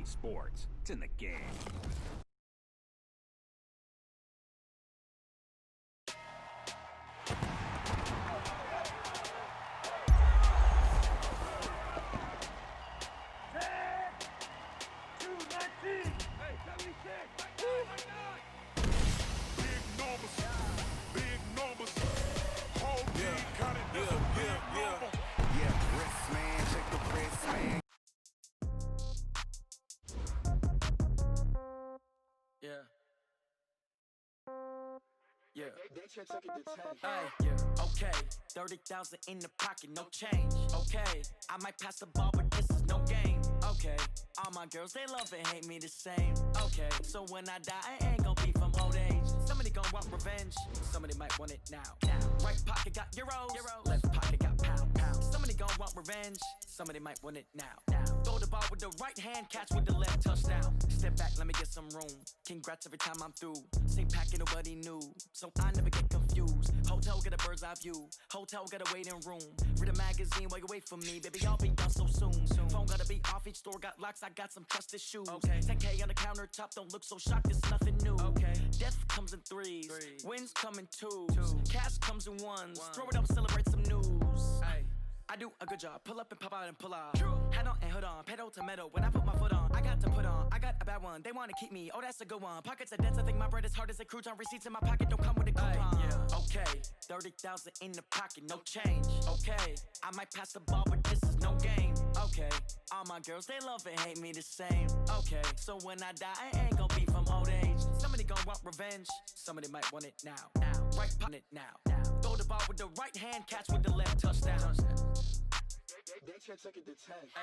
Sports. It's in the game. Yeah. Hey, yeah. Okay, 30,000 in the pocket, no change. Okay, I might pass the ball, but this is no game. Okay, all my girls, they love and hate me the same. Okay, so when I die, I ain't gon' be from old age. Somebody gon' want revenge, somebody might want it now. Right pocket got euros, left pocket got pound. Somebody gon' want revenge, somebody might want it now. Throw the ball with the right hand, catch with the left, touchdown. Step back, let me get some room. Congrats every time I'm through. Same packet, nobody knew, so I never get confused. Hotel got a bird's eye view, hotel got a waiting room. Read a magazine while you wait for me, baby, I'll be done so soon. Phone gotta be off, each store got locks, I got some trusted shoes. 10K on the countertop, don't look so shocked, it's nothing new. Death comes in threes, wins come in twos, cash comes in ones. Throw it up, celebrate some news. I do a good job, pull up and pop out and pull out. Hat on and hood on, pedal to metal. When I put my foot on, I got to put on. I got a bad one, they wanna keep me, oh that's a good one. Pockets are dense, I think my bread is hard as a crouton. Receipts in my pocket don't come with a coupon. Okay, 30,000 in the pocket, no change. Okay, I might pass the ball, but this is no game. Okay, all my girls, they love and hate me the same. Okay, so when I die, I ain't gon' be from old age. Somebody gon' want revenge, somebody might want it now. Right pocket now. Throw the ball with the right hand, catch with the left, touchdown. They can't take it to 10. Hey.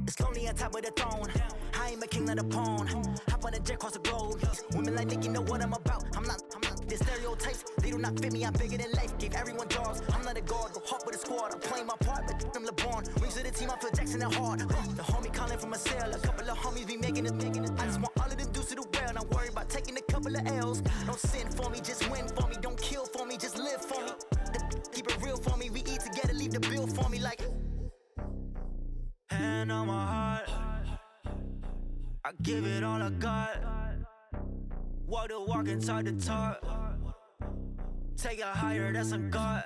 It's lonely on top of the throne. I ain't a king, not a pawn. Hop on a jet across the globe. Women like Nicky know what I'm about. I'm not the stereotypes. They do not fit me. I'm bigger than life. Gave everyone jobs. I'm not a guard. Go hard with a squad. I'm playing my part, but I'm LeBron. Rings to the team. I feel Jackson and hard. The homie calling from a cell. A couple of homies be making it. I just want all of them dudes to do well. Not worry about taking a couple of L's. Don't sin for me, just win for me. Don't kill for me, just live for me. Keep it real for me. We eat together. Leave the bill for me like. Hand on my heart, I give it all I got. Walk the walk and talk the talk. Take it higher, that's a God.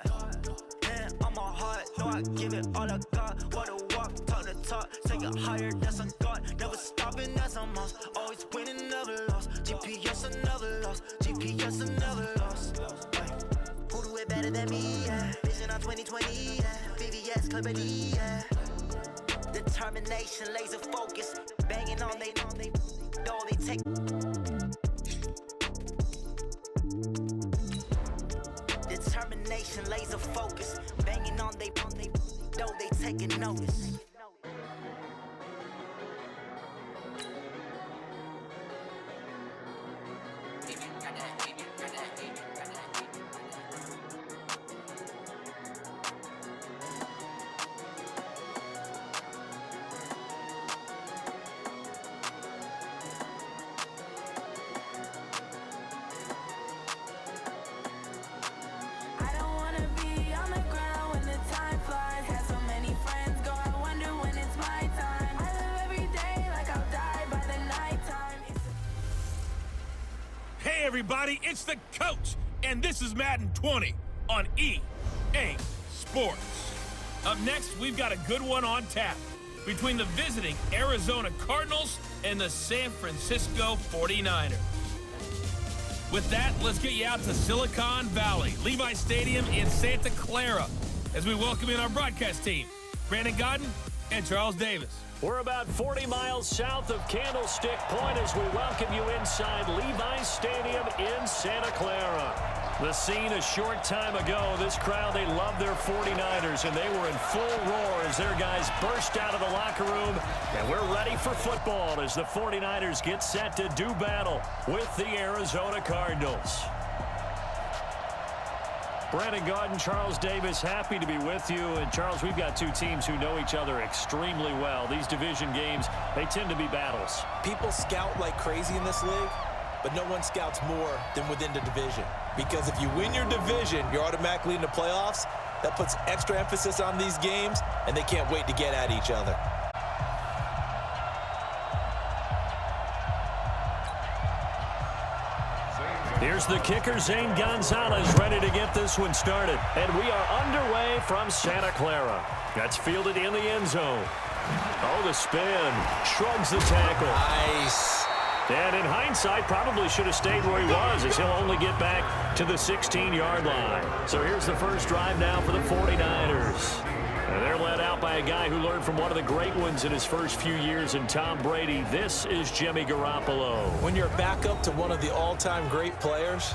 Hand on my heart, no, I give it all I got. Walk the walk, talk the talk. Take it higher, that's a God. Never stopping, that's a must. Always winning, never lost. GPS, I never lost. GPS, I never lost. Who do it better than me? Yeah. Vision on 2020, yeah. VVS, Clippity, yeah. Determination, laser focus, banging on they all they take. Determination, laser focus, banging on they though they taking notice. Hey everybody, it's the coach, and this is Madden 20 on EA Sports. Up next, we've got a good one on tap between the visiting Arizona Cardinals and the San Francisco 49ers. With that, let's get you out to Silicon Valley, Levi Stadium in Santa Clara, as we welcome in our broadcast team, Brandon Godden and Charles Davis. We're about 40 miles south of Candlestick Point as we welcome you inside Levi's Stadium in Santa Clara. The scene a short time ago, this crowd, they love their 49ers, and they were in full roar as their guys burst out of the locker room. And we're ready for football as the 49ers get set to do battle with the Arizona Cardinals. Brandon Gaudin, Charles Davis, happy to be with you. And, Charles, we've got two teams who know each other extremely well. These division games, they tend to be battles. People scout like crazy in this league, but no one scouts more than within the division. Because if you win your division, you're automatically in the playoffs. That puts extra emphasis on these games, and they can't wait to get at each other. Here's the kicker, Zane Gonzalez, ready to get this one started. And we are underway from Santa Clara. That's fielded in the end zone. Oh, the spin. Shrugs the tackle. Nice. And in hindsight, probably should have stayed where he was, as he'll only get back to the 16-yard line. So here's the first drive now for the 49ers. And they're led out by a guy who learned from one of the great ones in his first few years in Tom Brady. This is Jimmy Garoppolo. When you're back up to one of the all-time great players,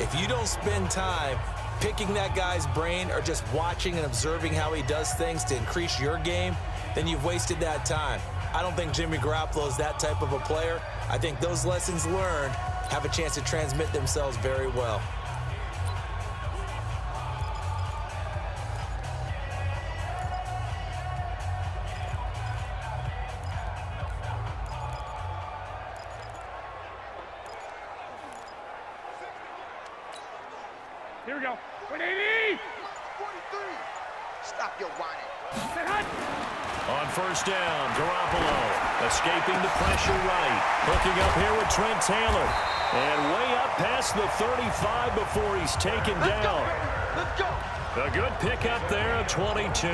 if you don't spend time picking that guy's brain or just watching and observing how he does things to increase your game, then you've wasted that time. I don't think Jimmy Garoppolo is that type of a player. I think those lessons learned have a chance to transmit themselves very well. Here we go. 180! 43! Stop your whining. On first down, Garoppolo escaping the pressure right. Hooking up here with Trent Taylor. And way up past the 35 before he's taken down. Let's go! A good pickup there of 22.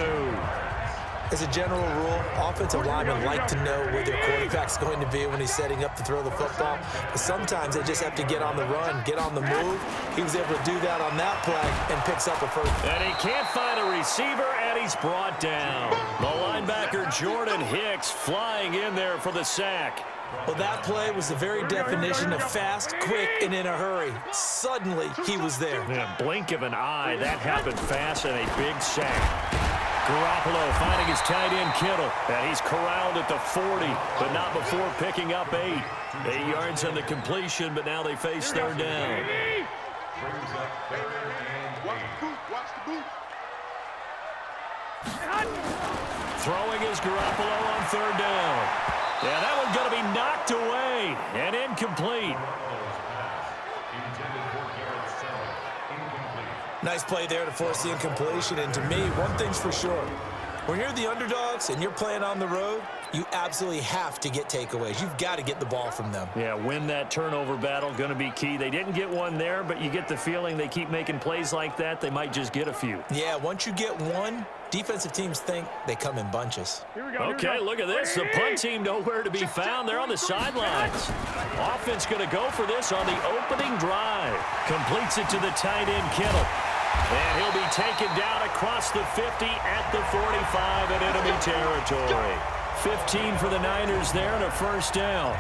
As a general rule, offensive linemen like to know where their quarterback's going to be when he's setting up to throw the football. But sometimes they just have to get on the run, get on the move. He was able to do that on that play and picks up a first. And he can't find a receiver, and he's brought down. The linebacker Jordan Hicks flying in there for the sack. Well, that play was the very definition of fast, quick, and in a hurry. Suddenly, he was there. In a blink of an eye, that happened fast, and a big sack. Garoppolo finding his tight end Kittle, and he's corralled at the 40, but not before picking up 8. 8 yards on the completion, but now they face third down. Throwing is Garoppolo on third down. Yeah, that one's going to be knocked away and incomplete. Nice play there to force the incompletion. And to me, one thing's for sure. When you're the underdogs and you're playing on the road, you absolutely have to get takeaways. You've got to get the ball from them. Yeah, win that turnover battle, going to be key. They didn't get one there, but you get the feeling they keep making plays like that, they might just get a few. Yeah, once you get one, defensive teams think they come in bunches. Okay, look at this. The punt team nowhere to be found. They're on the sidelines. Offense going to go for this on the opening drive. Completes it to the tight end Kittle. And he'll be taken down across the 50 at the 45 in enemy territory. 15 for the Niners there and a first down.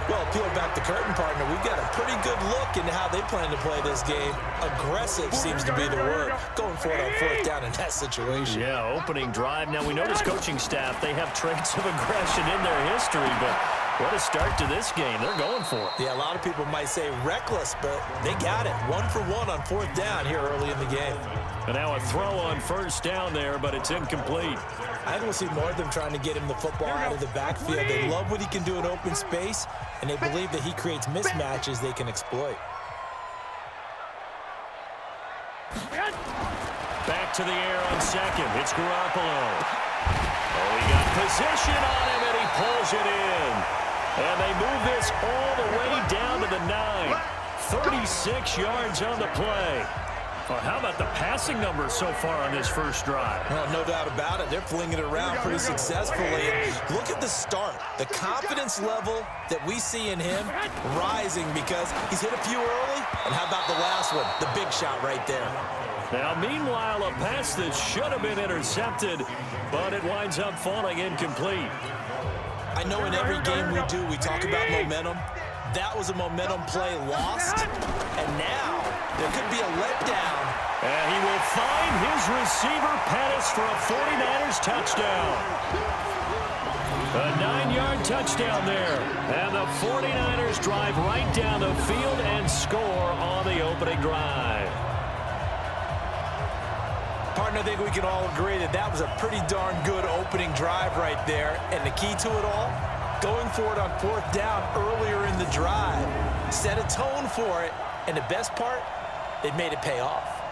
Well, peel back the curtain, partner. We've got a pretty good look into how they plan to play this game. Aggressive seems to be the word. Going for it on fourth down in that situation. Yeah, opening drive. Now, we know this coaching staff, they have traits of aggression in their history, but what a start to this game. They're going for it. Yeah, a lot of people might say reckless, but they got it. 1 for 1 on fourth down here early in the game. And now a throw on first down there, but it's incomplete. I think we'll see more of them trying to get him the football out of the backfield. They love what he can do in open space, and they believe that he creates mismatches they can exploit. Back to the air on second. It's Garoppolo. Oh, he got position on him, and he pulls it in. And they move this all the way down to the 9. 36 yards on the play. Well, how about the passing numbers so far on this first drive? Well, no doubt about it. They're flinging it around pretty successfully. And look at the start. The confidence level that we see in him rising because he's hit a few early. And how about the last one? The big shot right there. Now, meanwhile, a pass that should have been intercepted, but it winds up falling incomplete. I know in every game we do, we talk about momentum. That was a momentum play lost, and now there could be a letdown. And he will find his receiver, Pettis, for a 49ers touchdown. A 9-yard touchdown there. And the 49ers drive right down the field and score on the opening drive. Partner, I think we can all agree that that was a pretty darn good opening drive right there. And the key to it all, going for it on 4th down earlier in the drive. Set a tone for it. And the best part, it made it pay off.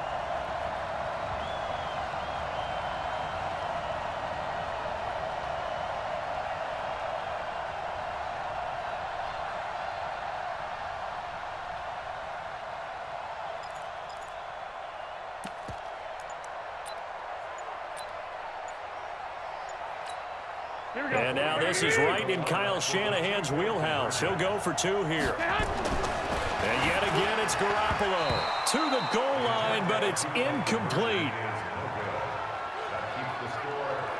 And now this is right in Kyle Shanahan's wheelhouse. He'll go for 2 here. And yet again, it's Garoppolo to the goal line, but it's incomplete.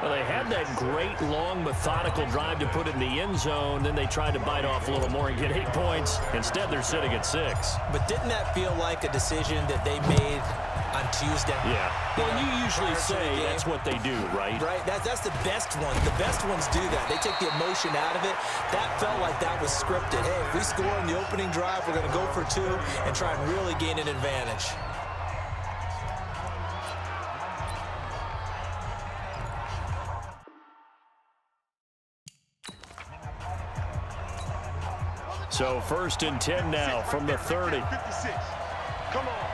Well, they had that great, long, methodical drive to put it in the end zone. Then they tried to bite off a little more and get 8 points. Instead, they're sitting at 6. But didn't that feel like a decision that they made on Tuesday? Yeah. Well, you usually say that's what they do, right? Right. That's the best one. The best ones do that. They take the emotion out of it. That felt like that was scripted. Hey, if we score in the opening drive, we're going to go for 2 and try and really gain an advantage. So 1st and 10 now from the 30. 56. Come on.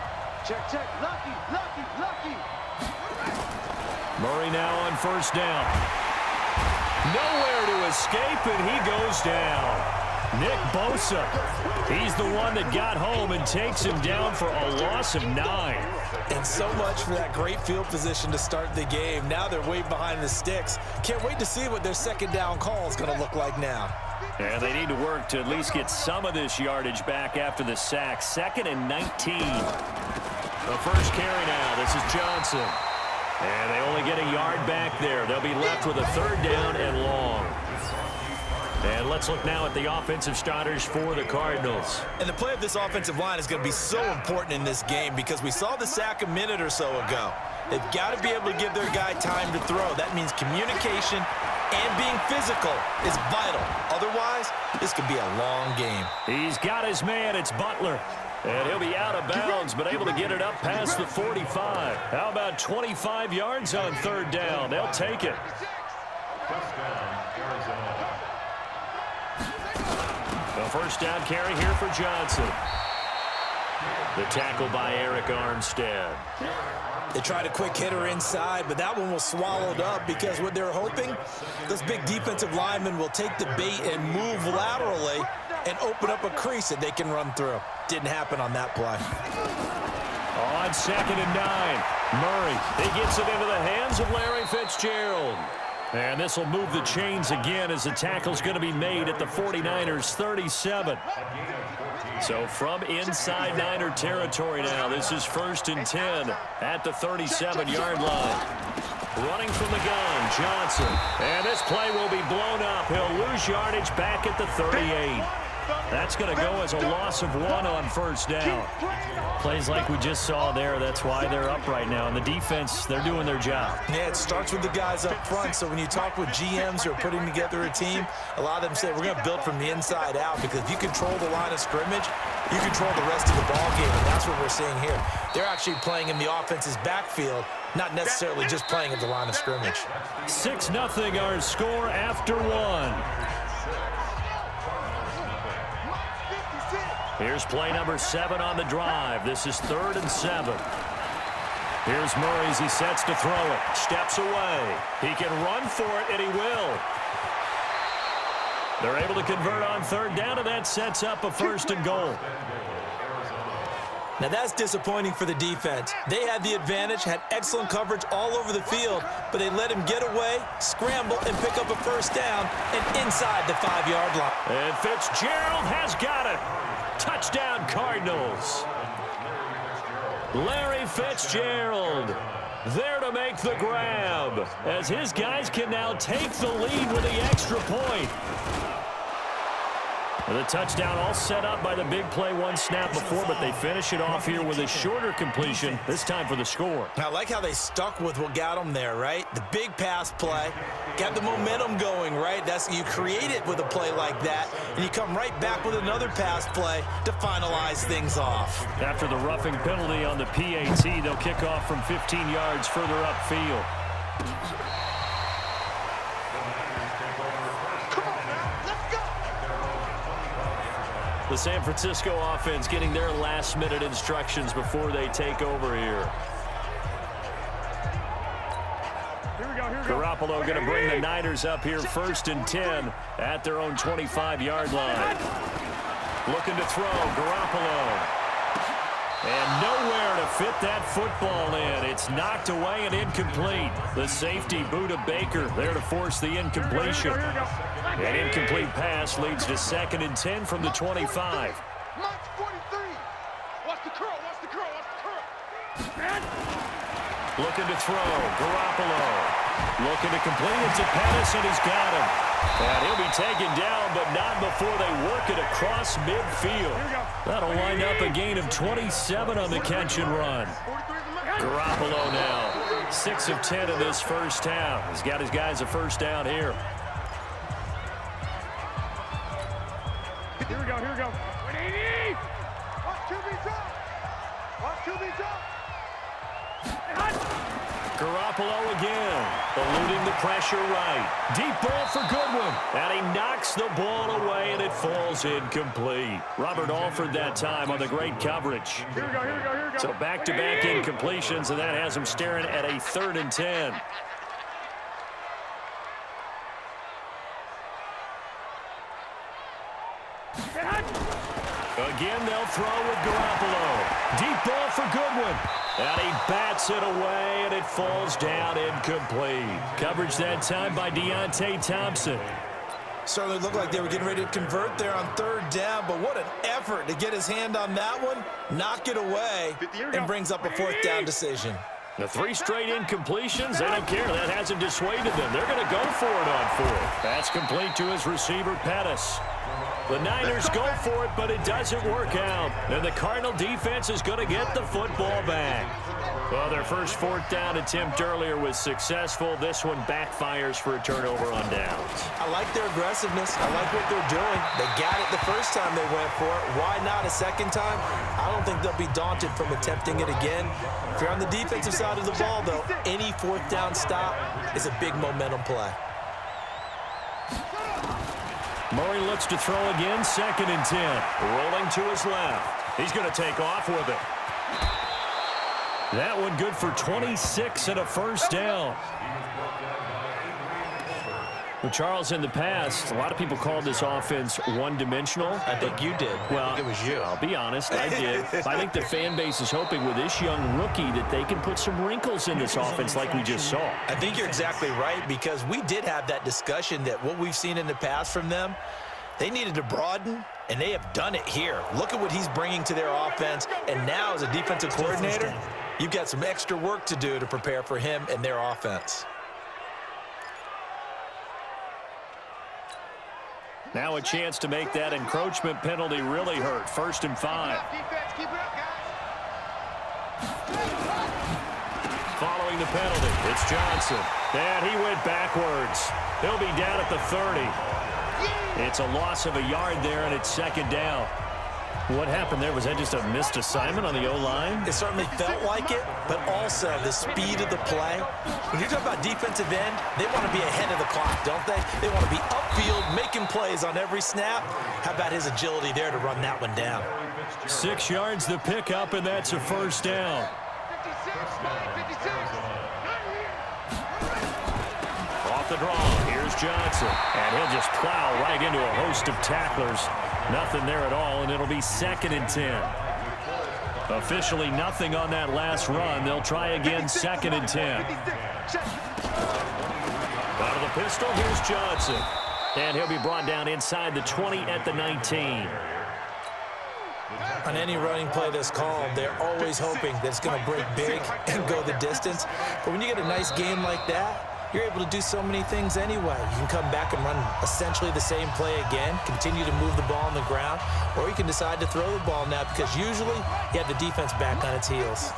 Check, check. Lucky, lucky, lucky. Murray now on 1st down. Nowhere to escape, and he goes down. Nick Bosa. He's the one that got home and takes him down for a loss of 9. And so much for that great field position to start the game. Now they're way behind the sticks. Can't wait to see what their 2nd down call is going to look like now. And they need to work to at least get some of this yardage back after the sack. 2nd and 19. The first carry now. This is Johnson. And they only get a yard back there. They'll be left with a 3rd down and long. And let's look now at the offensive starters for the Cardinals. And the play of this offensive line is going to be so important in this game because we saw the sack a minute or so ago. They've got to be able to give their guy time to throw. That means communication and being physical is vital. Otherwise, this could be a long game. He's got his man. It's Butler. And he'll be out of bounds, but able to get it up past the 45. How about 25 yards on 3rd down? They'll take it. The first down carry here for Johnson. The tackle by Eric Armstead. They tried a quick hitter inside, but that one was swallowed up because what they're hoping, those big defensive linemen will take the bait and move laterally and open up a crease that they can run through. Didn't happen on that play. On 2nd and 9, Murray. He gets it into the hands of Larry Fitzgerald. And this will move the chains again as the tackle's going to be made at the 49ers 37. So from inside Niner territory now, this is 1st and 10 at the 37-yard line. Running from the gun, Johnson. And this play will be blown up. He'll lose yardage back at the 38. That's going to go as a loss of 1 on 1st down. Plays like we just saw there. That's why they're up right now. And the defense, they're doing their job. Yeah, it starts with the guys up front. So when you talk with GMs who are putting together a team, a lot of them say we're going to build from the inside out because if you control the line of scrimmage, you control the rest of the ball game, and that's what we're seeing here. They're actually playing in the offense's backfield, not necessarily just playing at the line of scrimmage. 6-0 our score after 1. Here's play number 7 on the drive. This is 3rd and 7. Here's Murray as he sets to throw it. Steps away. He can run for it, and he will. They're able to convert on 3rd down, and that sets up a 1st and goal. Now that's disappointing for the defense. They had the advantage, had excellent coverage all over the field, but they let him get away, scramble, and pick up a 1st down and inside the 5-yard line. And Fitzgerald has got it. Touchdown, Cardinals. Larry Fitzgerald there to make the grab, as his guys can now take the lead with the extra point. The touchdown all set up by the big play one snap before, but they finish it off here with a shorter completion, this time for the score. I like how they stuck with what got them there, right? The big pass play, got the momentum going, right? You create it with a play like that, and you come right back with another pass play to finalize things off. After the roughing penalty on the PAT, they'll kick off from 15 yards further upfield. The San Francisco offense getting their last-minute instructions before they take over here. Garoppolo going to bring the Niners up here 1st and 10 at their own 25-yard line. Looking to throw, Garoppolo. And nowhere to fit that football in. It's knocked away and incomplete. The safety, Buda Baker, there to force the incompletion. An incomplete pass leads to 2nd and 10 from the 25. March 43. Watch the curl, watch the curl, watch the curl. Looking to throw, Garoppolo. Looking to complete it to Pettis, and he's got him. And he'll be taken down, but not before they work it across midfield. That'll wind up a gain of 27 on the catch and run. Garoppolo now, 6 of 10 in this first half. He's got his guys a first down here. Here we go, here we go. 180! Watch QB drop. Watch QB drop. Garoppolo again, eluding the pressure right. Deep ball for Goodwin, and he knocks the ball away, and it falls incomplete. Robert Alford that time on the great coverage. Here we go, here we go, here we go. So back-to-back incompletions, and that has him staring at a 3rd and 10. Again, they'll throw with Garoppolo. Deep ball for Goodwin. And he bats it away, and it falls down incomplete. Coverage that time by Deontay Thompson. Certainly looked like they were getting ready to convert there on 3rd down, but what an effort to get his hand on that one, knock it away, and brings up a 4th down decision. The 3 straight incompletions, they don't care. That hasn't dissuaded them. They're going to go for it on 4th. That's complete to his receiver, Pettis. The Niners go for it, but it doesn't work out. And the Cardinal defense is going to get the football back. Well, their first 4th down attempt earlier was successful. This one backfires for a turnover on downs. I like their aggressiveness. I like what they're doing. They got it the first time they went for it. Why not a second time? I don't think they'll be daunted from attempting it again. If you're on the defensive side of the ball, though, any 4th down stop is a big momentum play. Murray looks to throw again, 2nd and 10. Rolling to his left. He's going to take off with it. That one good for 26 and a first down. Well, Charles, in the past, a lot of people called this offense one-dimensional. I think you did. Well, I think it was you. I'll be honest, I did. I think the fan base is hoping with this young rookie that they can put some wrinkles in this offense like we just saw. I think you're exactly right, because we did have that discussion that what we've seen in the past from them, they needed to broaden, and they have done it here. Look at what he's bringing to their offense, and now as a defensive coordinator, you've got some extra work to do to prepare for him and their offense. Now a chance to make that encroachment penalty really hurt. 1st and 5. Defense, keep it up, guys. Following the penalty, it's Johnson. And he went backwards. He'll be down at the 30. It's a loss of a yard there, and it's 2nd down. What happened there? Was that just a missed assignment on the O-line? It certainly felt like it, but also the speed of the play. When you talk about defensive end, they want to be ahead of the clock, don't they? They want to be upfield, making plays on every snap. How about his agility there to run that one down? 6 yards the pickup, and that's a first down. 56, 56. Off the draw, here's Johnson. And he'll just plow right into a host of tacklers. Nothing there at all, and it'll be 2nd and 10. Officially nothing on that last run. They'll try again, 2nd and 10. Out of the pistol, here's Johnson. And he'll be brought down inside the 20 at the 19. On any running play that's called, they're always hoping that it's going to break big and go the distance. But when you get a nice game like that, you're able to do so many things anyway. You can come back and run essentially the same play again, continue to move the ball on the ground, or you can decide to throw the ball now because usually you have the defense back on its heels.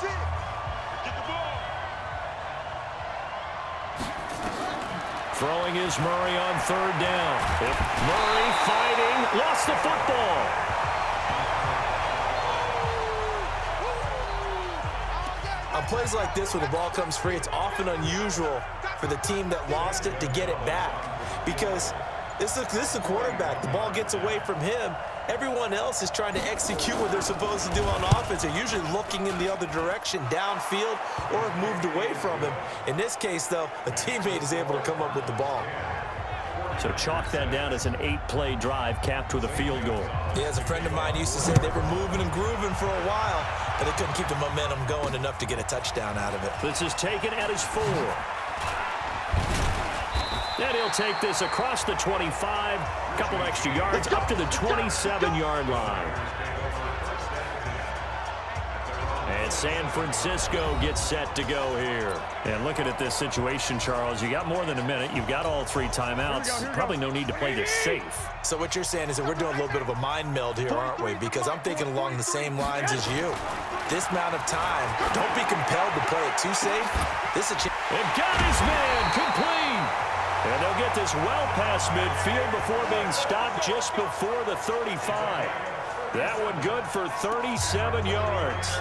Throwing is Murray on third down. Murray fighting, lost the football. On plays like this where the ball comes free, it's often unusual for the team that lost it to get it back because this is the quarterback. The ball gets away from him. Everyone else is trying to execute what they're supposed to do on offense. They're usually looking in the other direction, downfield, or have moved away from him. In this case, though, a teammate is able to come up with the ball. So chalk that down as an 8-play drive capped with a field goal. Yeah, as a friend of mine used to say, they were moving and grooving for a while, but they couldn't keep the momentum going enough to get a touchdown out of it. This is taken at his 4. And he'll take this across the 25, couple extra yards, up to the 27-yard line. And San Francisco gets set to go here. And looking at this situation, Charles, you got more than a minute. You've got all 3 timeouts. Probably no need to play this safe. So what you're saying is that we're doing a little bit of a mind meld here, aren't we? Because I'm thinking along the same lines as you. This amount of time, don't be compelled to play it too safe. This is a chance. And got his man complete. And they'll get this well past midfield before being stopped just before the 35. That one good for 37 yards.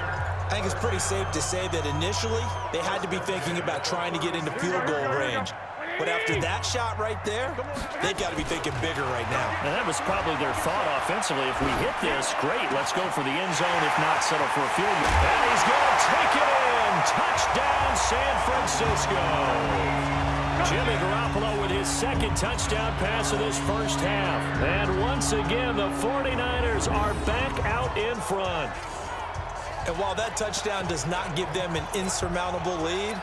I think it's pretty safe to say that initially they had to be thinking about trying to get into field goal range. But after that shot right there, they've got to be thinking bigger right now. And that was probably their thought offensively. If we hit this, great, let's go for the end zone. If not, settle for a field goal. And he's going to take it in. Touchdown, San Francisco. Jimmy Garoppolo with his second touchdown pass of this first half. And once again, the 49ers are back out in front. And while that touchdown does not give them an insurmountable lead,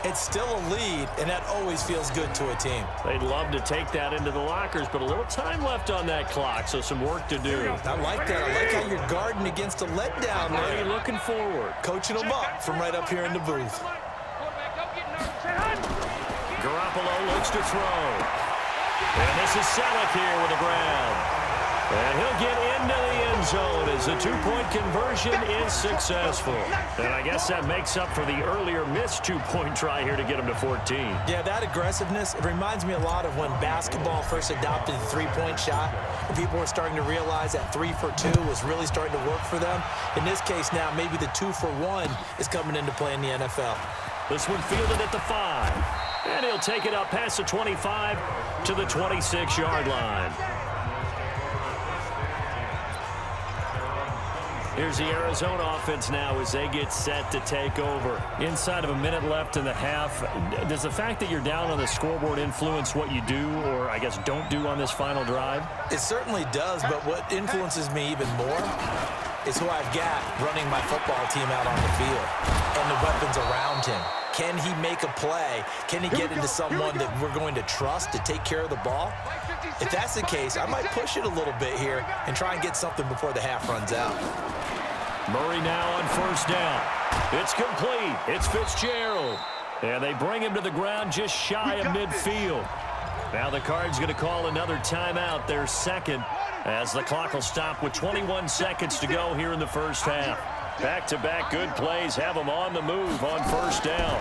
it's still a lead, and that always feels good to a team. They'd love to take that into the lockers, but a little time left on that clock, so some work to do. I like that. I like how you're guarding against a letdown there. Already looking forward. Coaching them up from right up here in the booth. Garoppolo looks to throw. And this is Selleck here with the ground. And he'll get into the end zone as the 2-point conversion is successful. And I guess that makes up for the earlier missed 2-point try here to get him to 14. Yeah, that aggressiveness, it reminds me a lot of when basketball first adopted the 3-point shot. And people were starting to realize that 3 for 2 was really starting to work for them. In this case now, maybe the 2 for 1 is coming into play in the NFL. This one fielded at the 5. And he'll take it up past the 25 to the 26-yard line. Here's the Arizona offense now as they get set to take over. Inside of a minute left in the half, does the fact that you're down on the scoreboard influence what you do or, I guess, don't do on this final drive? It certainly does, but what influences me even more is who I've got running my football team out on the field and the weapons around him. Can he make a play? Can he get into someone that we're going to trust to take care of the ball? If that's the case, I might push it a little bit here and try and get something before the half runs out. Murray now on first down. It's complete. It's Fitzgerald. And they bring him to the ground just shy of midfield. Now the Cards going to call another timeout, their second, as the clock will stop with 21 seconds to go here in the first half. Back-to-back good plays have them on the move on first down.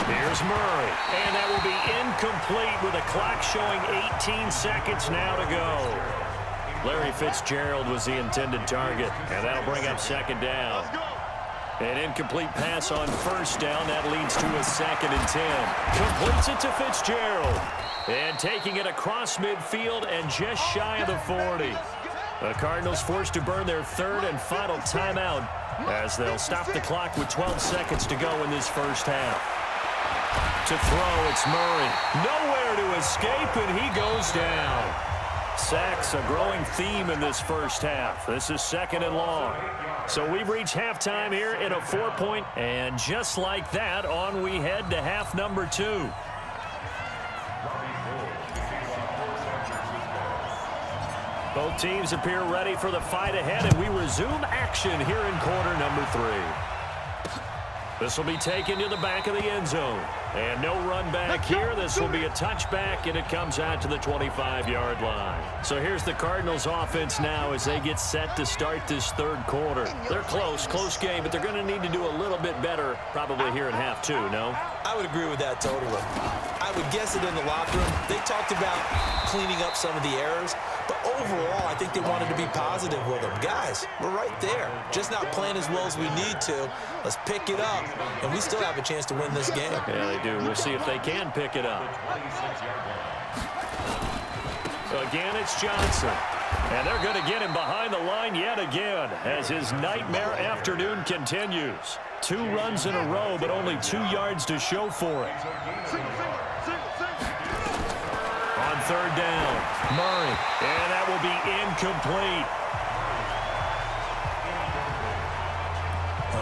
Here's Murray, and that will be incomplete with a clock showing 18 seconds now to go. Larry Fitzgerald was the intended target, and that'll bring up second down. An incomplete pass on first down. That leads to a 2nd and 10. Completes it to Fitzgerald. And taking it across midfield and just shy of the 40. The Cardinals forced to burn their third and final timeout as they'll stop the clock with 12 seconds to go in this first half. To throw, it's Murray. Nowhere to escape, and he goes down. Sacks, a growing theme in this first half. This is 2nd and long. So we've reached halftime here in a 4-point, and just like that, on we head to half number 2. Both teams appear ready for the fight ahead, and we resume action here in quarter number 3. This will be taken to the back of the end zone. And no run back here. This will be a touchback, and it comes out to the 25-yard line. So here's the Cardinals offense now as they get set to start this third quarter. They're close game, but they're going to need to do a little bit better probably here in half 2, no? I would agree with that totally. I would guess it in the locker room. They talked about cleaning up some of the errors, but overall, I think they wanted to be positive with them. Guys, we're right there. Just not playing as well as we need to. Let's pick it up, and we still have a chance to win this game. Yeah, they do. We'll see if they can pick it up. Again, it's Johnson. And they're going to get him behind the line yet again as his nightmare afternoon continues. 2 runs in a row, but only 2 yards to show for it. On third down, Murray. And that will be incomplete.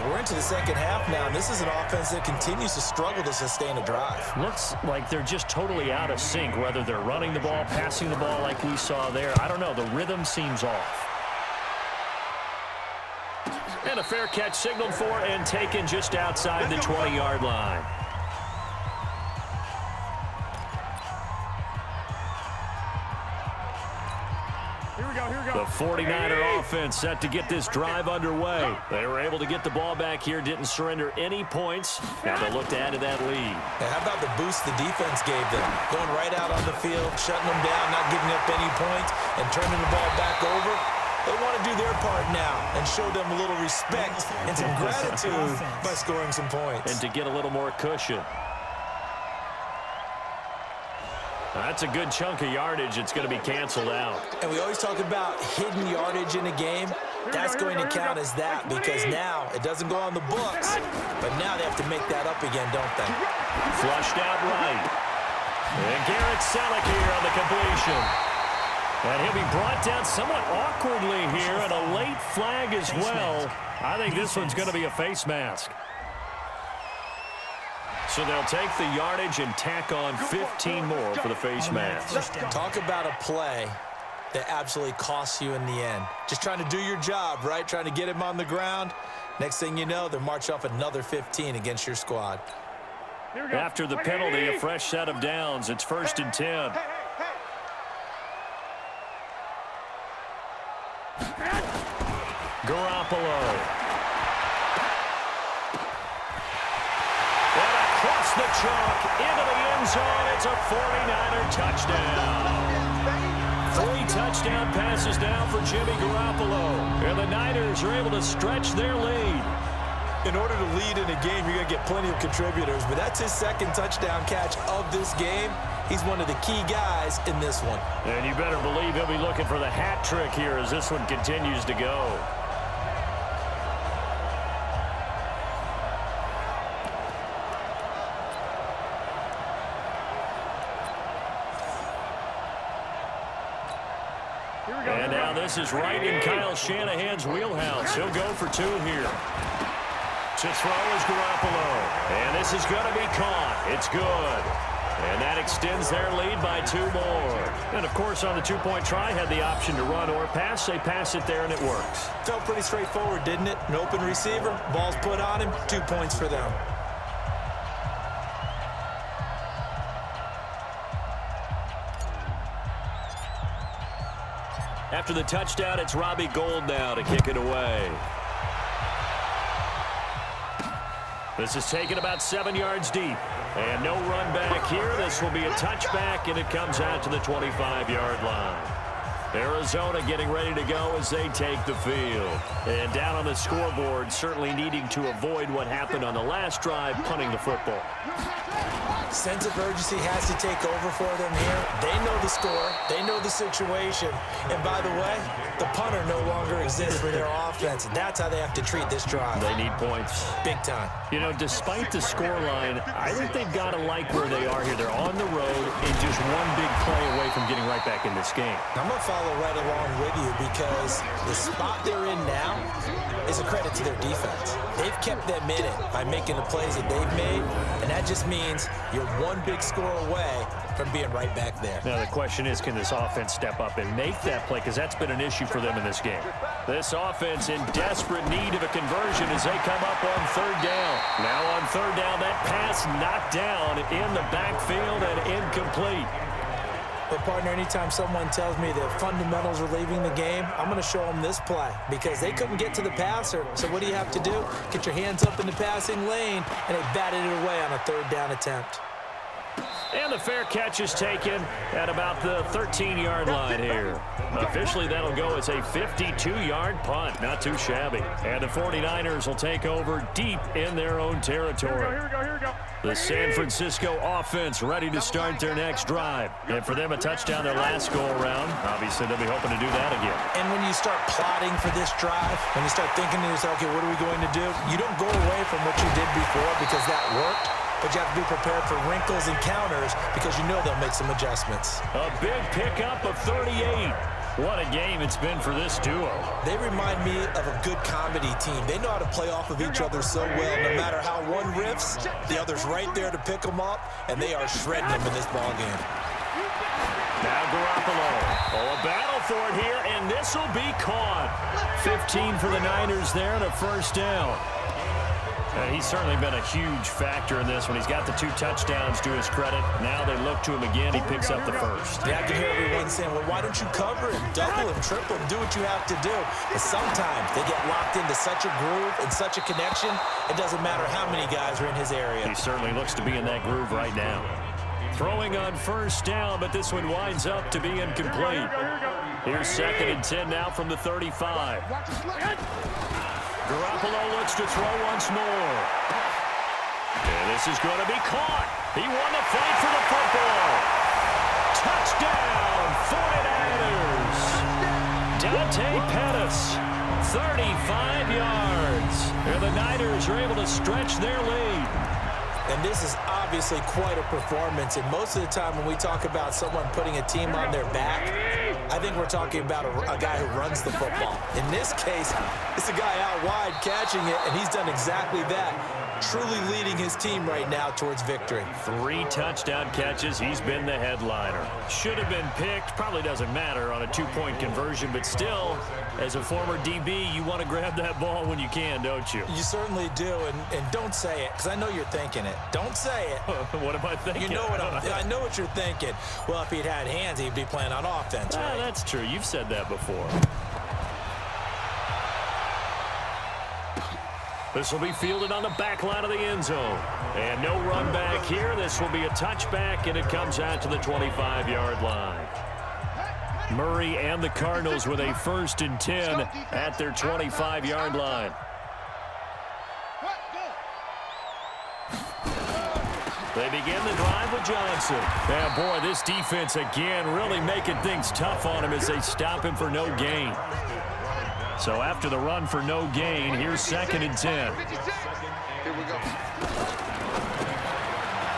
We're into the second half now, and this is an offense that continues to struggle to sustain a drive. Looks like they're just totally out of sync, whether they're running the ball, passing the ball like we saw there. I don't know. The rhythm seems off. And a fair catch signaled for and taken just outside the 20-yard line. The 49er offense set to get this drive underway. They were able to get the ball back here, didn't surrender any points. Now they'll look to add to that lead. How about the boost the defense gave them? Going right out on the field, shutting them down, not giving up any points, and turning the ball back over. They want to do their part now and show them a little respect and some gratitude by scoring some points. And to get a little more cushion. That's a good chunk of yardage. It's going to be canceled out. And we always talk about hidden yardage in a game. That's going to count as that because now it doesn't go on the books, but now they have to make that up again, don't they? Flushed out right. And Garrett Selleck here on the completion. And he'll be brought down somewhat awkwardly here, and a late flag as well. I think this one's going to be a face mask. So they'll take the yardage and tack on 15 more for the face mask. Talk about a play that absolutely costs you in the end. Just trying to do your job, right? Trying to get him on the ground. Next thing you know, they'll march off another 15 against your squad. After the penalty, a fresh set of downs. It's 1st and 10. Garoppolo. The chalk into the end zone. It's a 49er touchdown. 3 touchdown passes now for Jimmy Garoppolo. And the Niners are able to stretch their lead. In order to lead in a game, you're going to get plenty of contributors, but that's his 2nd touchdown catch of this game. He's one of the key guys in this one. And you better believe he'll be looking for the hat trick here as this one continues to go. And now this is right in Kyle Shanahan's wheelhouse. He'll go for 2 here. To throw is Garoppolo. And this is going to be caught. It's good. And that extends their lead by 2 more. And, of course, on the 2-point try, had the option to run or pass. They pass it there, and it works. Felt pretty straightforward, didn't it? An open receiver, ball's put on him, 2 points for them. After the touchdown, it's Robbie Gould now to kick it away. This is taken about 7 yards deep. And no run back here. This will be a touchback, and it comes out to the 25-yard line. Arizona getting ready to go as they take the field. And down on the scoreboard, certainly needing to avoid what happened on the last drive, punting the football. Sense of urgency has to take over for them here. They know the score. They know the situation. And by the way, the punter no longer exists for their offense. That's how they have to treat this drive. They need points. Big time. You know, despite the scoreline, I think they've got to like where they are here. They're on the road and just one big play away from getting right back in this game. I'm going to follow right along with you because the spot they're in now is a credit to their defense. They've kept them in it by making the plays that they've made, and that just means you're one big score away from being right back there. Now the question is, can this offense step up and make that play? Because that's been an issue for them in this game. This offense in desperate need of a conversion as they come up on third down. Now on third down, that pass knocked down in the backfield and incomplete. But, partner, anytime someone tells me that fundamentals are leaving the game, I'm going to show them this play because they couldn't get to the passer. So what do you have to do? Get your hands up in the passing lane, and they batted it away on a third down attempt. And the fair catch is taken at about the 13-yard line here. Officially, that'll go as a 52-yard punt. Not too shabby. And the 49ers will take over deep in their own territory. Here we go. The San Francisco offense ready to start their next drive. And for them, a touchdown their last go-around. Obviously, they'll be hoping to do that again. And when you start plotting for this drive, when you start thinking to yourself, okay, what are we going to do? You don't go away from what you did before because that worked. But you have to be prepared for wrinkles and counters because you know they'll make some adjustments. A big pickup of 38. What a game it's been for this duo. They remind me of a good comedy team. They know how to play off of each other so well. No matter how one riffs, the other's right there to pick them up, and they are shredding them in this ballgame. Now Garoppolo. Oh, a battle for it here, and this will be caught. 15 for the Niners there and a first down. He's certainly been a huge factor in this one. He's got the 2 touchdowns to his credit. Now they look to him again. He picks up the first. Yeah, I can hear everyone saying, well, why don't you cover him, double him, triple him, do what you have to do. But sometimes they get locked into such a groove and such a connection, it doesn't matter how many guys are in his area. He certainly looks to be in that groove right now. Throwing on first down, but this one winds up to be incomplete. Here's 2nd and 10 now from the 35. Garoppolo looks to throw once more. And this is going to be caught. He won the fight for the football. Touchdown, 49ers. Dante Pettis, 35 yards. And the Niners are able to stretch their lead. And this is obviously quite a performance. And most of the time when we talk about someone putting a team on their back, I think we're talking about a guy who runs the football. In this case, it's a guy out wide catching it, and he's done exactly that, truly leading his team right now towards victory. 3 touchdown catches. He's been the headliner. Should have been picked. Probably doesn't matter on a 2-point conversion, but still, as a former DB, you want to grab that ball when you can, don't you? You certainly do, and don't say it, because I know you're thinking it. Don't say it. What am I thinking? You know what I know what you're thinking. Well, if he'd had hands, he'd be playing on offense, right? That's true. You've said that before. This will be fielded on the back line of the end zone. And no run back here. This will be a touchback, and it comes out to the 25-yard line. Murray and the Cardinals with a 1st and 10 at their 25-yard line. They begin the drive with Johnson. Yeah, boy, this defense again really making things tough on him as they stop him for no gain. So after the run for no gain, here's 2nd and 10. Here we go.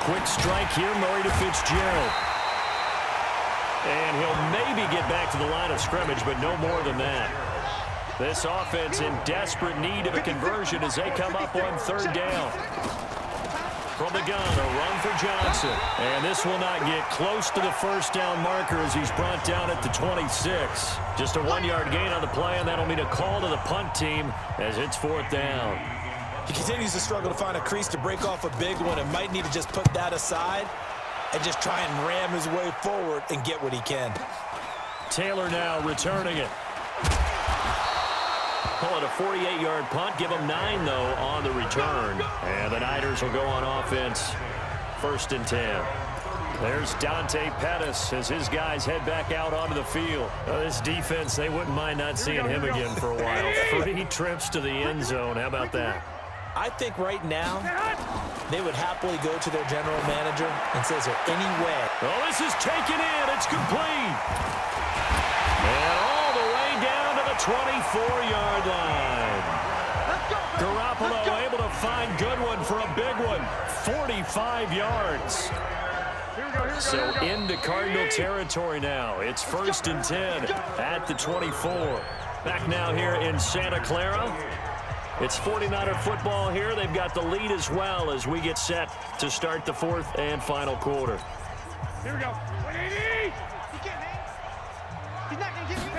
Quick strike here, Murray to Fitzgerald. And he'll maybe get back to the line of scrimmage, but no more than that. This offense in desperate need of a conversion as they come up on 3rd down. From the gun, a run for Johnson. And this will not get close to the first down marker as he's brought down at the 26. Just a 1-yard gain on the play, and that'll mean a call to the punt team as it's 4th down. He continues to struggle to find a crease to break off a big one and might need to just put that aside and just try and ram his way forward and get what he can. Taylor now returning it. Call it a 48-yard punt. Give them 9, though, on the return. And the Niners will go on offense. 1st and 10. There's Dante Pettis as his guys head back out onto the field. This defense, they wouldn't mind not seeing him again for a while. 3 trips to the end zone. How about that? I think right now they would happily go to their general manager and say, is there any way? Oh, this is taken in. It's complete. And all the way down to the 24-yard line. Garoppolo able to find Goodwin for a big one. 45 yards. So into Cardinal territory now. It's 1st and 10 at the 24. Back now here in Santa Clara. It's 49er football here. They've got the lead as well as we get set to start the 4th and final quarter. Here we go. 180. He can't hang. He's not going to get me.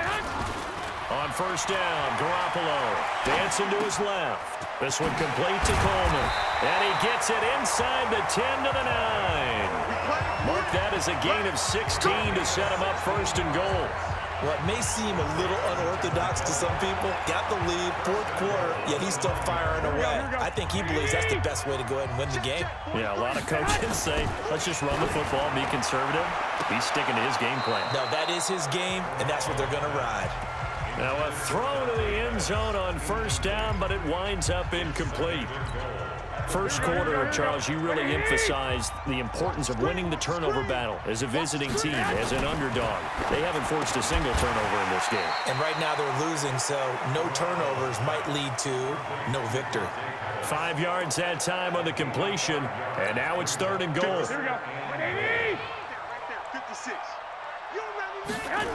On first down, Garoppolo dancing to his left. This one complete to Coleman. And he gets it inside the 10 to the 9. Mark that as a gain of 16 to set him up first and goal. What may seem a little unorthodox to some people, got the lead, fourth quarter, yet he's still firing away. I think he believes that's the best way to go ahead and win the game. Yeah, a lot of coaches say, let's just run the football, be conservative. He's sticking to his game plan. No, that is his game, and that's what they're going to ride. Now a throw to the end zone on first down, but it winds up incomplete. First quarter, Charles, you really emphasized the importance of winning the turnover battle as a visiting team, as an underdog. They haven't forced a single turnover in this game. And right now they're losing, so no turnovers might lead to no victory. 5 yards that time on the completion, and now it's third and goal. Here we go. 180. Right there, 56. You don't let me win.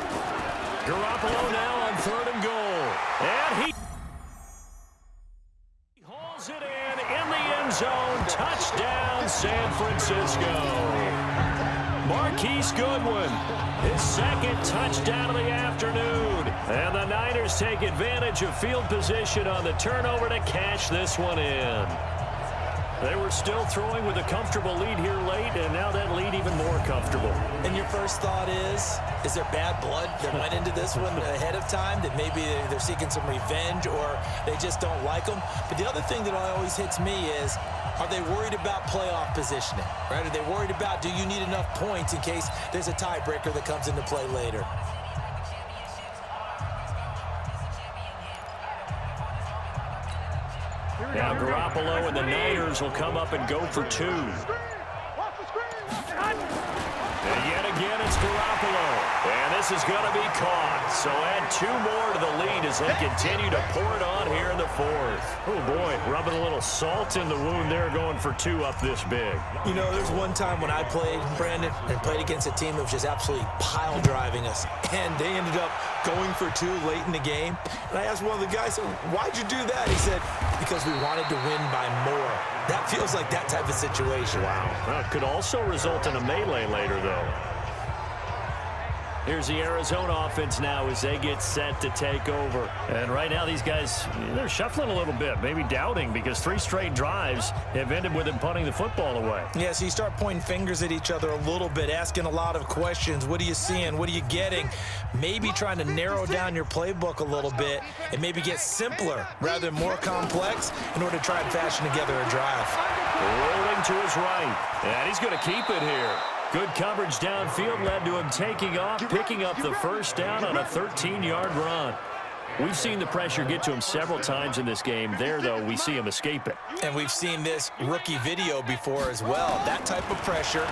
Garoppolo now on third and goal. And he hauls it in the end zone. Touchdown, San Francisco. Marquise Goodwin, his second touchdown of the afternoon. And the Niners take advantage of field position on the turnover to cash this one in. They were still throwing with a comfortable lead here late, and now that lead even more comfortable. And your first thought is there bad blood that went into this one ahead of time, that maybe they're seeking some revenge or they just don't like them? But the other thing that always hits me is, are they worried about playoff positioning? Right? Are they worried about, do you need enough points in case there's a tiebreaker that comes into play later? Now Garoppolo and the Niners will come up and go for two. Watch the screen. And yet again, it's Garoppolo. And this is going to be caught. So add two more to the lead as they continue to pour it on here in the fourth. Oh, boy, rubbing a little salt in the wound there, going for two up this big. You know, there's one time when I played, Brandon, and played against a team that was just absolutely pile driving us. And they ended up going for two late in the game. And I asked one of the guys, why'd you do that? He said, because we wanted to win by more. That feels like that type of situation. Wow. Well, it could also result in a melee later, though. Here's the Arizona offense now as they get set to take over. And right now these guys, they're shuffling a little bit, maybe doubting, because 3 straight drives have ended with them punting the football away. Yeah, so you start pointing fingers at each other a little bit, asking a lot of questions. What are you seeing? What are you getting? Maybe trying to narrow down your playbook a little bit and maybe get simpler rather than more complex in order to try and fashion together a drive. Rolling to his right, and he's going to keep it here. Good coverage downfield led to him taking off, picking up the first down on a 13-yard run. We've seen the pressure get to him several times in this game. There, though, we see him escape it. And we've seen this rookie video before as well. That type of pressure,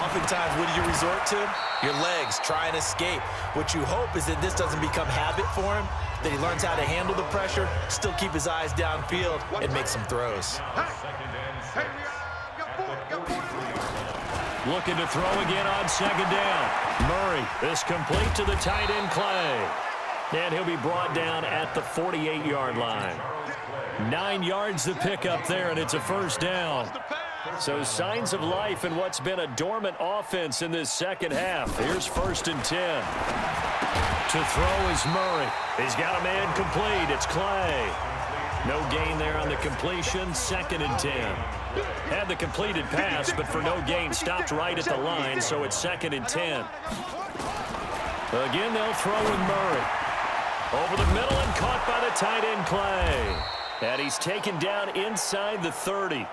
oftentimes, what do you resort to? Your legs, try and escape. What you hope is that this doesn't become habit for him, that he learns how to handle the pressure, still keep his eyes downfield, and make some throws. Hey, got 40. Looking to throw again on second down. Murray, this complete to the tight end Clay. And he'll be brought down at the 48-yard line. 9 yards to pick up there, and it's a first down. So signs of life in what's been a dormant offense in this second half. Here's first and 10. To throw is Murray. He's got a man complete. It's Clay. No gain there on the completion. Second and 10. Had the completed pass, but for no gain, stopped right at the line, so it's second and 10. Again, they'll throw with Murray. Over the middle and caught by the tight end Clay. And he's taken down inside the 30.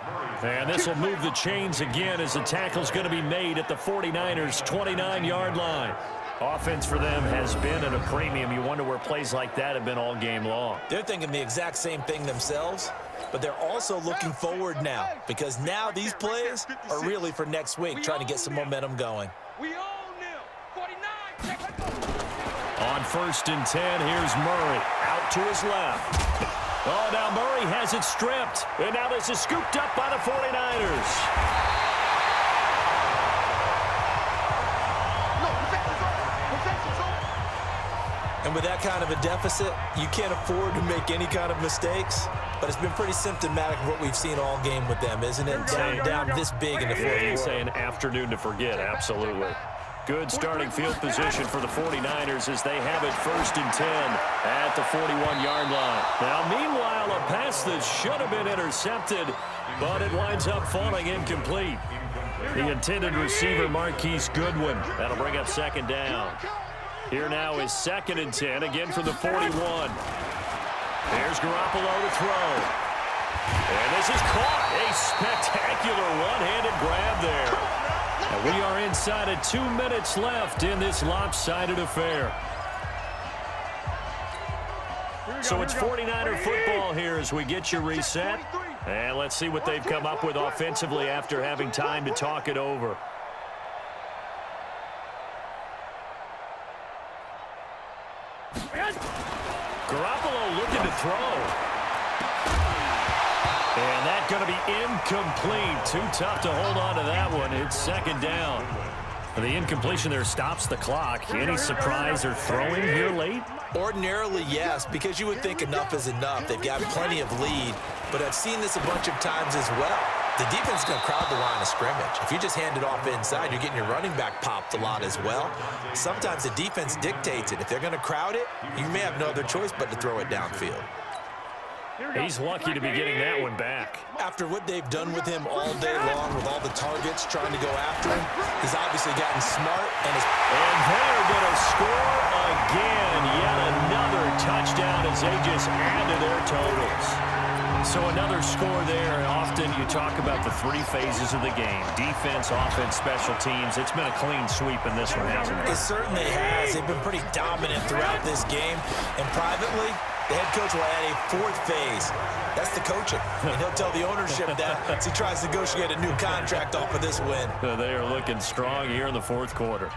And this will move the chains again as the tackle's going to be made at the 49ers' 29-yard line. Offense for them has been at a premium. You wonder where plays like that have been all game long. They're thinking the exact same thing themselves, but they're also looking forward now, because now these plays are really for next week, trying to get some momentum going. We own them. 49. On first and 10, here's Murray out to his left. Oh, now Murray has it stripped, and now this is scooped up by the 49ers. And with that kind of a deficit, you can't afford to make any kind of mistakes. But it's been pretty symptomatic of what we've seen all game with them, isn't it? Down this big in the fourth quarter. Saying afternoon to forget, absolutely. Good starting field position for the 49ers as they have it 1st and 10 at the 41-yard line. Now, meanwhile, a pass that should have been intercepted, but it winds up falling incomplete. The intended receiver, Marquise Goodwin. That'll bring up 2nd down. Here now is 2nd and 10, again from the 41. There's Garoppolo to throw. And this is caught. A spectacular one-handed grab there. And we are inside of 2 minutes left in this lopsided affair. So it's 49er football here as we get you reset. And let's see what they've come up with offensively after having time to talk it over. Garoppolo looking to throw. And that's going to be incomplete. Too tough to hold on to that one. It's 2nd down. The incompletion there stops the clock. Any surprise or throwing here late? Ordinarily, yes, because you would think enough is enough. They've got plenty of lead, but I've seen this a bunch of times as well. The defense is going to crowd the line of scrimmage. If you just hand it off inside, you're getting your running back popped a lot as well. Sometimes the defense dictates it. If they're going to crowd it, you may have no other choice but to throw it downfield. He's lucky to be getting that one back. After what they've done with him all day long with all the targets trying to go after him, he's obviously gotten smart. And they're going to score again. Yet another touchdown as they just add to their totals. So another score there. Often you talk about the 3 phases of the game. Defense, offense, special teams. It's been a clean sweep in this one, hasn't it? It certainly has. They've been pretty dominant throughout this game. And privately, the head coach will add a 4th phase. That's the coaching. And he'll tell the ownership that as he tries to negotiate a new contract off of this win. They are looking strong here in the 4th quarter.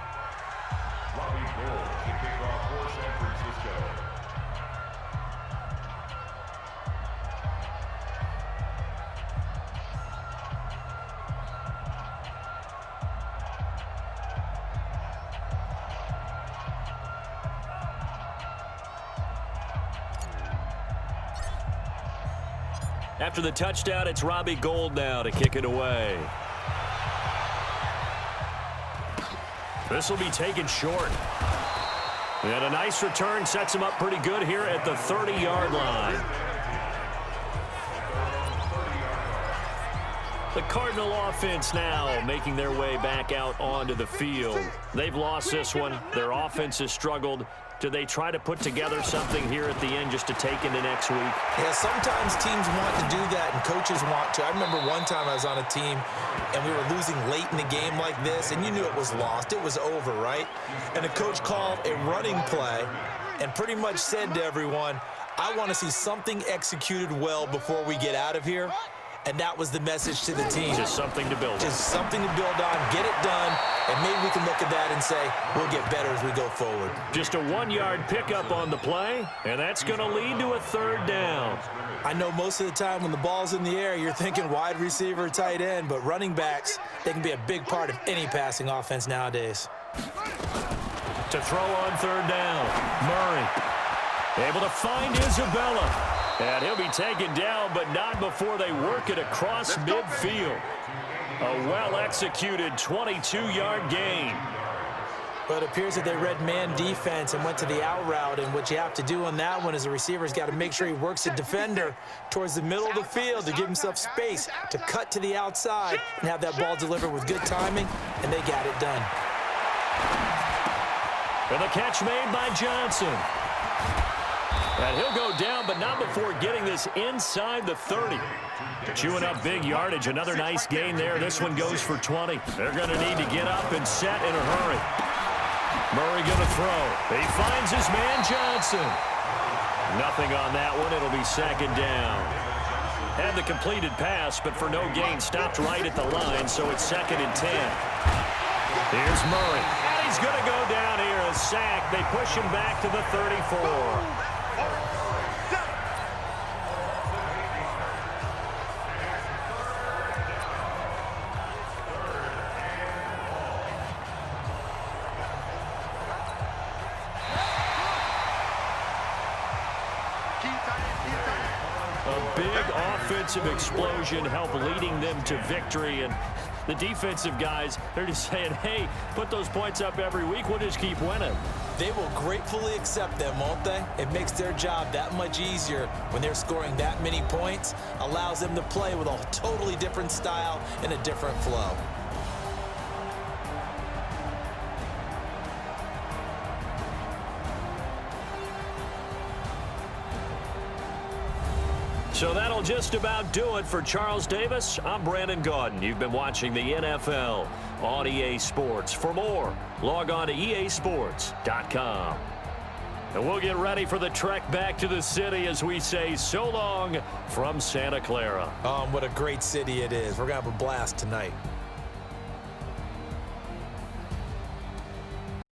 After the touchdown, it's Robbie Gould now to kick it away. This will be taken short. And a nice return sets him up pretty good here at the 30-yard line. The Cardinal offense now making their way back out onto the field. They've lost this one. Their offense has struggled. Do they try to put together something here at the end just to take into next week? Yeah, sometimes teams want to do that and coaches want to. I remember one time I was on a team and we were losing late in the game like this, and you knew it was lost. It was over, right? And the coach called a running play and pretty much said to everyone, I want to see something executed well before we get out of here. And that was the message to the team. Just something to build on. Just something to build on, get it done, and maybe we can look at that and say, we'll get better as we go forward. Just a 1-yard pickup on the play, and that's going to lead to a 3rd down. I know most of the time when the ball's in the air, you're thinking wide receiver, tight end, but running backs, they can be a big part of any passing offense nowadays. To throw on 3rd down, Murray able to find Isabella. And he'll be taken down, but not before they work it across midfield. A well-executed 22-yard gain. Well, it appears that they read man defense and went to the out route, and what you have to do on that one is the receiver's got to make sure he works the defender towards the middle of the field to give himself space to cut to the outside and have that ball delivered with good timing, and they got it done. And the catch made by Johnson. And he'll go down, but not before getting this inside the 30. Chewing up big yardage. Another nice gain there. This one goes for 20. They're going to need to get up and set in a hurry. Murray going to throw. He finds his man Johnson. Nothing on that one. It'll be 2nd down. Had the completed pass, but for no gain. Stopped right at the line, so it's 2nd and 10. Here's Murray. And he's going to go down here. A sack. They push him back to the 34. A big offensive explosion helped leading them to victory, and The defensive guys, they're just saying, hey, put those points up every week. We'll just keep winning. They will gratefully accept them, won't they? It makes their job that much easier when they're scoring that many points, allows them to play with a totally different style and a different flow. So that'll just about do it for Charles Davis. I'm Brandon Gaudin. You've been watching the NFL on EA Sports. For more, log on to easports.com. And we'll get ready for the trek back to the city as we say so long from Santa Clara. What a great city it is. We're going to have a blast tonight.